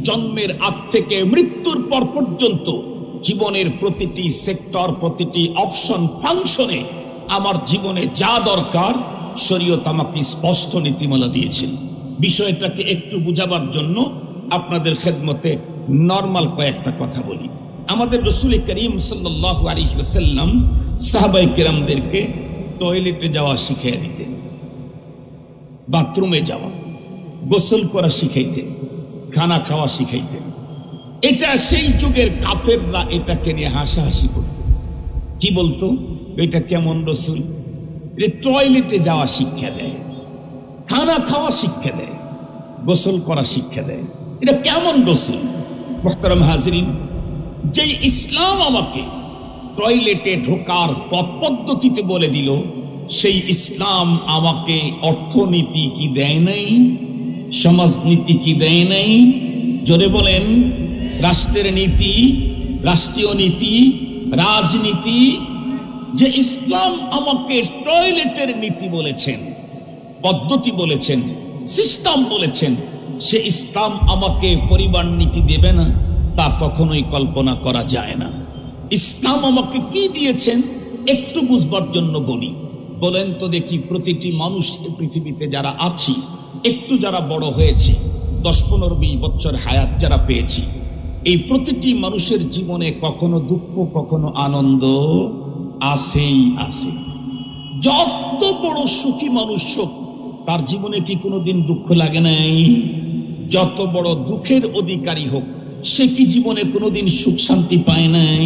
জন্মের আগ থেকে মৃত্যুর পর পর্যন্ত জীবনের প্রতিটি সেক্টর, প্রতিটি অপশন, ফাংশনে আমার জীবনে যা দরকার শরীয়ত আমাকে স্পষ্ট নীতিমালা দিয়েছেন। বিষয়টাকে একটু বুঝাবার জন্য আপনাদের খেদমতে নরমাল কয়েকটা কথা বলি। আমাদের রাসূল করিম সাল্লাল্লাহু আলাইহি ওয়াসাল্লাম সাহাবায়ে কেরামদেরকে টয়লেটে যাওয়া শিখিয়ে দিতেন, বাথরুমে যাওয়া, গোসল করা শিখাইতেন, খানা খাওয়া শিখাইতেন। এটা সেই যুগের কাফেররা এটাকে নিয়ে হাসাহাসি করত। কি বলতো, এটা কেমন রাসূল, টয়লেটে যাওয়া শিক্ষা দেয়, খানা খাওয়া শিক্ষা দেয়, গোসল করা শিক্ষা দেয়, এটা কেমন রাসূল? মুহতারাম হাজিরিন, যে ইসলাম আমাকে টয়লেটে ঢোকার পথ পদ্ধতিতে বলে দিল, সেই ইসলাম আমাকে অর্থনীতি কি দেয় নাই, সমাজনীতি কি দেয় নাই? জোরে বলেন। রাষ্ট্রের নীতি, রাষ্ট্রীয় নীতি, রাজনীতি, যে ইসলাম আমাকে টয়লেটের নীতি বলেছেন, পদ্ধতি বলেছেন, সিস্টেম বলেছেন, সে ইসলাম আমাকে পরিবার নীতি দেবে না, তা কখনোই কল্পনা করা যায় না। ইসলাম আমাকে কি দিয়েছেন একটু বুঝবার জন্য বলি। বলেন তো দেখি, প্রতিটি মানুষ পৃথিবীতে যারা আছি, একটু যারা বড় হয়েছে, 10-15-20 বছর হায়াত যারা পেয়েছি, এই প্রতিটি মানুষের জীবনে কখনো দুঃখ কখনো আনন্দ আসেই আসে। যত বড় সুখী মানুষ হোক, তার জীবনে কি কোনোদিন দুঃখ লাগে নাই? যত বড় দুঃখের অধিকারী হোক, সে কি জীবনে কোনোদিন সুখ শান্তি পায় নাই?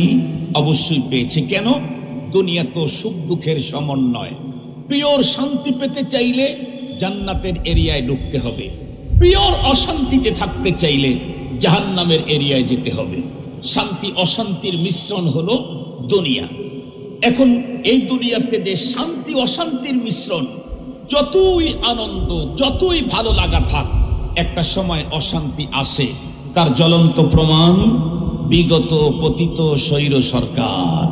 অবশ্যই পেয়েছে। কেন? দুনিয়া তো সুখ দুঃখের সমন্বয়। পিওর শান্তি পেতে চাইলে জান্নাতের এরিয়ায় ঢুকতে হবে, পিওর অশান্তিতে থাকতে চাইলে জাহান্নামের এরিয়ায় যেতে হবে। শান্তি অশান্তির মিশ্রণ হলো দুনিয়া। এখন এই দুনিয়াতে যে শান্তি অশান্তির মিশ্রণ, যতই আনন্দ, যতই ভালো লাগা থাক, একটা সময় অশান্তি আসে। তার জ্বলন্ত প্রমাণ বিগত পতিত স্বৈর সরকার।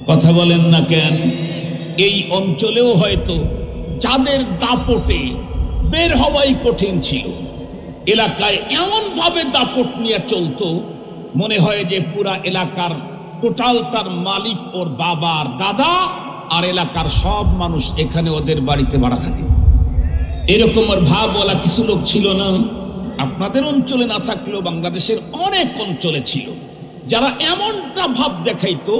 কথা বলেন না কেন? এই অঞ্চলেও হয়তো যাদের দাপটে বের হওয়াই কঠিন ছিল, এলাকায় এমন ভাবে দাপট নিয়ে চলতো, মনে হয় যে পুরা এলাকার টোটাল তার মালিক ওর বাবা আর দাদা, আর এলাকার সব মানুষ এখানে ওদের বাড়িতে ভাড়া থাকে। এরকম আর ভাব বলা কিছু লোক ছিল না? আপনাদের অঞ্চলে না থাকলেও বাংলাদেশের অনেক অঞ্চলে ছিল, যারা এমনটা ভাব দেখাইতো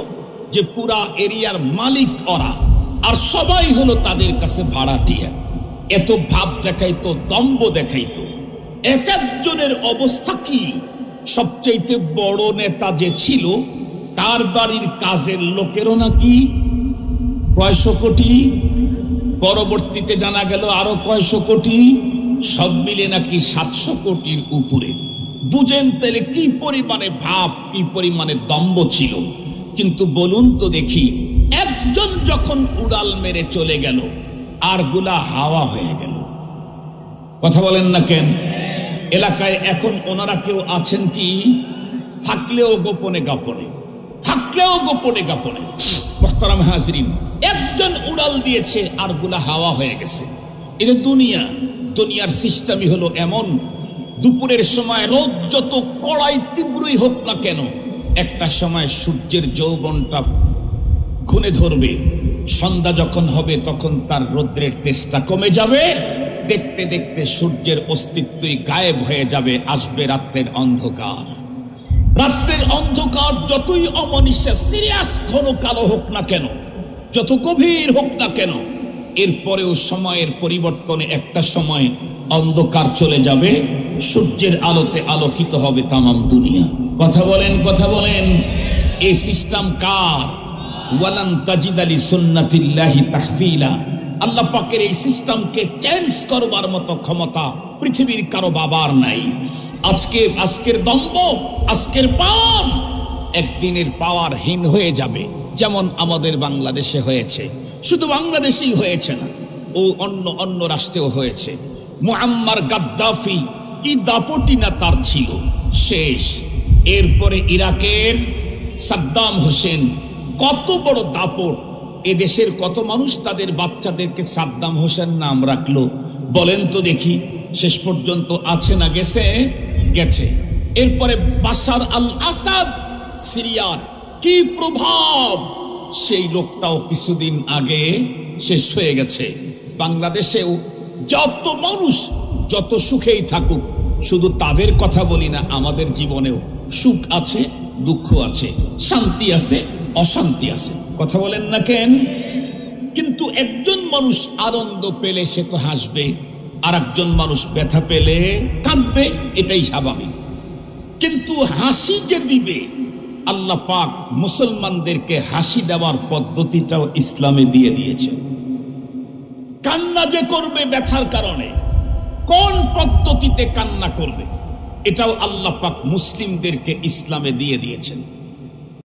যে পুরা এরিয়ার মালিক ওরা, আর সবাই হলো তাদের কাছে ভাড়াটিয়া। এত ভাব দেখাইতো, দম্ভ দেখাইতো। এক একজনের অবস্থা কি, সবচেয়ে বড় নেতা যে ছিল, তার বাড়ির কাজের লোকেরও নাকি কয়শো কোটি, পরবর্তীতে জানা গেল আরো কয়শো কোটি, সব মিলে নাকি 700 কোটির উপরে। বুঝেন তাহলে কি পরিমাণে ভাব, কি পরিমাণে দম্ভ ছিল। কিন্তু বলুন তো দেখি, একজন যখন উড়াল মেরে চলে গেল, আর গুলা হাওয়া হয়ে গেল। কথা বলেন না কেন? এলাকায় এখন ওনারা কেউ আছেন কি? থাকলেও গোপনে গোপনে, থাকলেও গোপনে গোপনে। মুহতারাম হাজিরিন, একজন উড়াল দিয়েছে, আর গুলা হাওয়া হয়ে গেছে। এটা দুনিয়া। দুনিয়ার সিস্টেমই হলো এমন, দুপুরের সময় রোদ যত কড়াই তীব্রই হোক না কেন, একটা সময় সূর্যের যৌবনটা ঘুনে ধরবে। সন্ধ্যা যখন হবে তখন তার রৌদ্রের তেজটা কমে যাবে, দেখতে দেখতে সূর্যের অস্তিত্বই গায়েব হয়ে যাবে। আসবে রাত্রের অন্ধকার। রাত্রের অন্ধকার যতই অমনিশা সিরিয়াস ঘন কালো হোক না কেন, যত গভীর হোক না কেন, এরপরেও সময়ের পরিবর্তনে একটা সময় অন্ধকার চলে যাবে, সূর্যের আলোতে আলোকিত হবে তামাম দুনিয়া। কথা বলেন, কথা বলেন। এই সিস্টেম কার? ওয়ালান তাজিদা লিসুন্নাতিল্লাহি তাহফিলা। আল্লাহ পাকের এই সিস্টেমকে চেঞ্জ করবার মতো ক্ষমতা পৃথিবীর কারো বাবার নাই। আজকের দম্ভ, আজকের পাওয়ার একদিনের পাওয়ারহীন হয়ে যাবে, যেমন আমাদের বাংলাদেশে হয়েছে। শুধু বাংলাদেশেই হয়েছে না, ও অন্য রাষ্ট্রেও হয়েছে। মুআম্মার গাদ্দাফি কি দাপটি না তার ছিল, শেষ। এরপরে ইরাকের সাদ্দাম হোসেন, কত বড় দাপট। এদেশের কত মানুষ তাদের বাচ্চাদেরকে সাদ্দাম হোসেন নাম রাখলো? বলেন তো দেখি, শেষ পর্যন্ত আছে না গেছে? গেছে। এরপরে বাশার আল আসাদ সিরিয়ার কি প্রভাব, সেই লোকটাও কিছুদিন আগে শেষ হয়ে গেছে। বাংলাদেশেও যত মানুষ যত সুখেই থাকুক, শুধু তাদের কথা বলি না, আমাদের জীবনেও সুখ আছে, দুঃখ আছে, শান্তি আছে, অশান্তি আছে। কথা বলেন না কেন? কিন্তু একজন মানুষ আনন্দ পেলে সে তো হাসবে, আর একজন মানুষ ব্যথা পেলে কাঁদবে, এটাই স্বাভাবিক। কিন্তু হাসি যে দিবে, আল্লাহ পাক মুসলমানদেরকে হাসি দেওয়ার পদ্ধতিটাও ইসলামে দিয়ে দিয়েছে। কান্না যে করবে ব্যথার কারণে, কোন পদ্ধতিতে কান্না করবে, এটাও আল্লাহ পাক মুসলিমদেরকে ইসলামে দিয়ে দিয়েছেন।